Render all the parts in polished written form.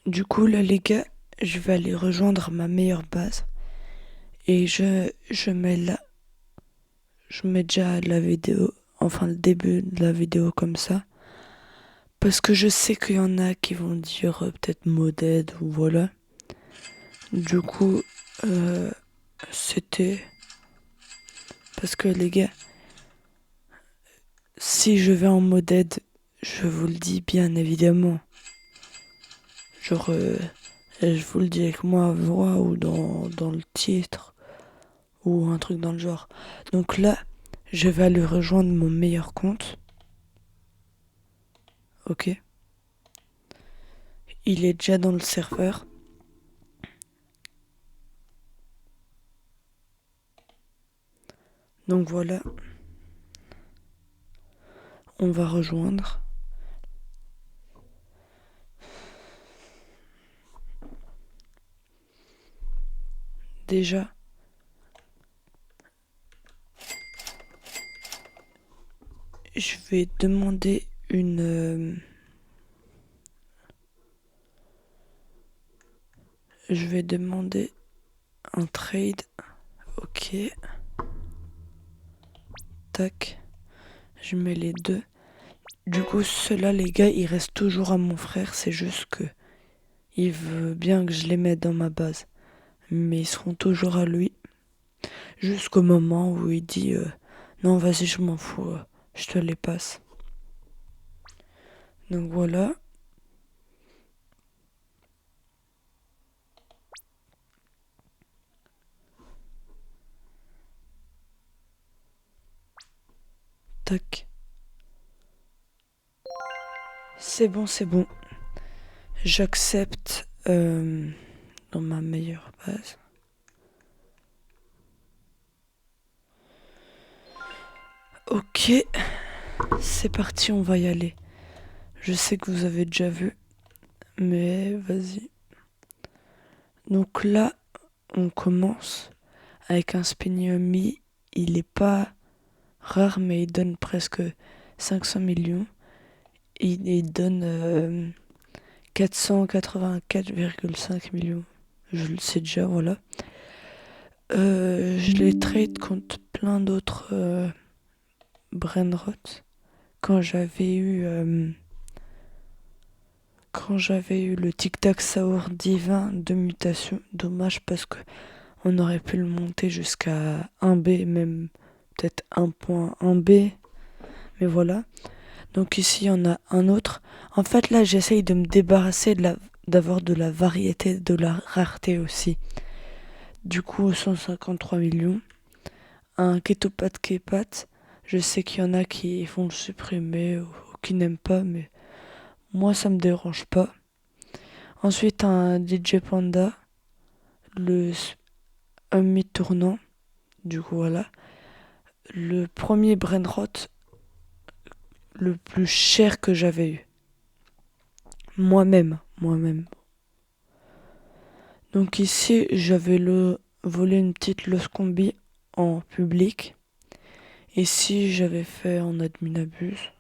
Du coup, là, les gars, je vais aller rejoindre ma meilleure base. Et je mets déjà la vidéo, enfin le début de la vidéo comme ça. Parce que je sais qu'il y en a qui vont dire peut-être modèle ou voilà. Du coup, euh, c'était parce que les gars, si je vais en modèle, je vous le dis bien évidemment. Genre, je vous le dis avec moi à voix ou dans le titre ou un truc dans le genre. Donc là, je vais aller rejoindre mon meilleur compte. Ok. Il est déjà dans le serveur. Donc voilà, on va rejoindre. Déjà, je vais demander je vais demander un trade. Ok, tac. Je mets les deux. Du coup, ceux-là, les gars, ils restent toujours à mon frère. C'est juste que il veut bien que je les mette dans ma base. Mais ils seront toujours à lui. Jusqu'au moment où il dit non, vas-y, je m'en fous. Je te les passe. Donc voilà. Tac. C'est bon, c'est bon. J'accepte dans ma meilleure base. Ok, c'est parti, on va y aller. Je sais que vous avez déjà vu, mais vas-y. Donc là, on commence avec un Spiniomi. Il est pas rare, mais il donne presque 500 millions. Il donne 484,5 millions. Je le sais déjà, voilà. Je les trade contre plein d'autres brainrot. Quand j'avais eu... Quand j'avais eu le Tic Tac Saur divin de mutation, dommage parce que on aurait pu le monter jusqu'à 1B, même peut-être 1.1B, mais voilà. Donc ici, il y en a un autre. En fait, là, j'essaye de me débarrasser d'avoir de la variété, de la rareté aussi. Du coup, 153 millions. Un Ketopat Kepat. Je sais qu'il y en a qui vont le supprimer ou qui n'aiment pas, mais moi, ça me dérange pas. Ensuite, un DJ Panda. Le un mi-tournant. Du coup, voilà. Le premier brainrot le plus cher que j'avais eu. Moi-même. Donc ici, j'avais volé une petite Los Combi en public. Ici, j'avais fait en admin abuse.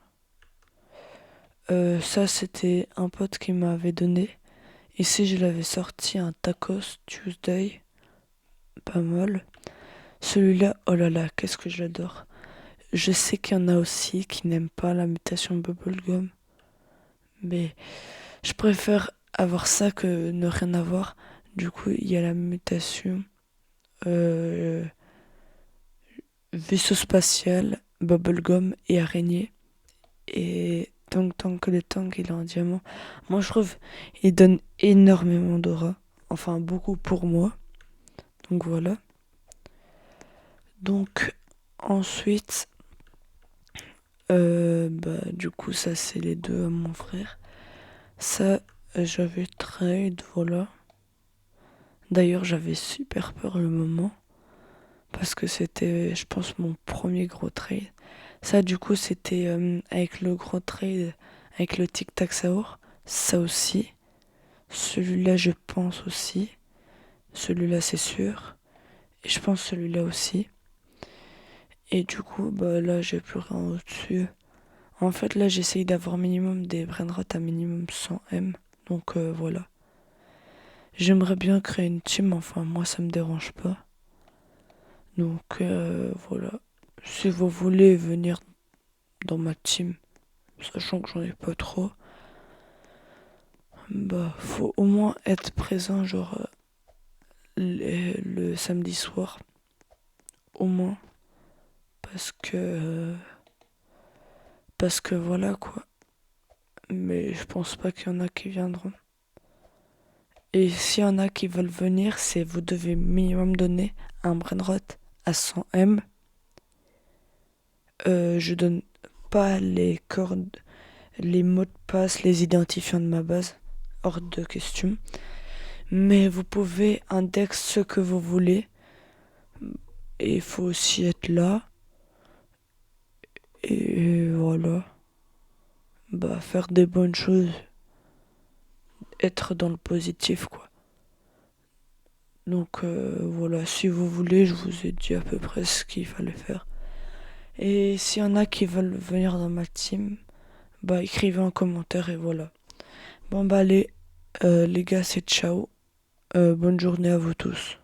Ça, c'était un pote qui m'avait donné. Ici, je l'avais sorti un Tacos Tuesday. Pas mal. Celui-là, oh là là, qu'est-ce que je l'adore. Je sais qu'il y en a aussi qui n'aiment pas la mutation Bubblegum. Mais je préfère avoir ça que ne rien avoir. Du coup, il y a la mutation euh, vaisseau spatial, bubblegum et araignée. Et donc, tant que le tank il est en diamant, moi je trouve il donne énormément d'aura. Enfin, beaucoup pour moi. Donc voilà. Donc, ensuite, du coup, ça c'est les deux à mon frère. Ça, j'avais trade, voilà. D'ailleurs, j'avais super peur le moment. Parce que c'était, je pense, mon premier gros trade. Ça, du coup, c'était avec le gros trade, avec le Tic Tac Saur. Ça aussi. Celui-là, je pense aussi. Celui-là, c'est sûr. Et je pense celui-là aussi. Et du coup, bah là, j'ai plus rien au-dessus. En fait, là, j'essaye d'avoir minimum des brainrots à minimum 100 M. Donc voilà. J'aimerais bien créer une team, enfin moi ça me dérange pas. Donc voilà. Si vous voulez venir dans ma team, sachant que j'en ai pas trop, bah faut au moins être présent genre le samedi soir. Au moins. Parce que parce que voilà quoi. Mais je pense pas qu'il y en a qui viendront. Et s'il y en a qui veulent venir, c'est vous devez minimum donner un brainrot à 100 M. Je donne pas les codes, les mots de passe, les identifiants de ma base, hors de question. Mais vous pouvez index ce que vous voulez. Et il faut aussi être là. Et voilà. Bah, faire des bonnes choses. Être dans le positif, quoi. Donc voilà, si vous voulez, je vous ai dit à peu près ce qu'il fallait faire. Et s'il y en a qui veulent venir dans ma team, bah écrivez en commentaire et voilà. Bon bah allez, les gars, c'est ciao. Bonne journée à vous tous.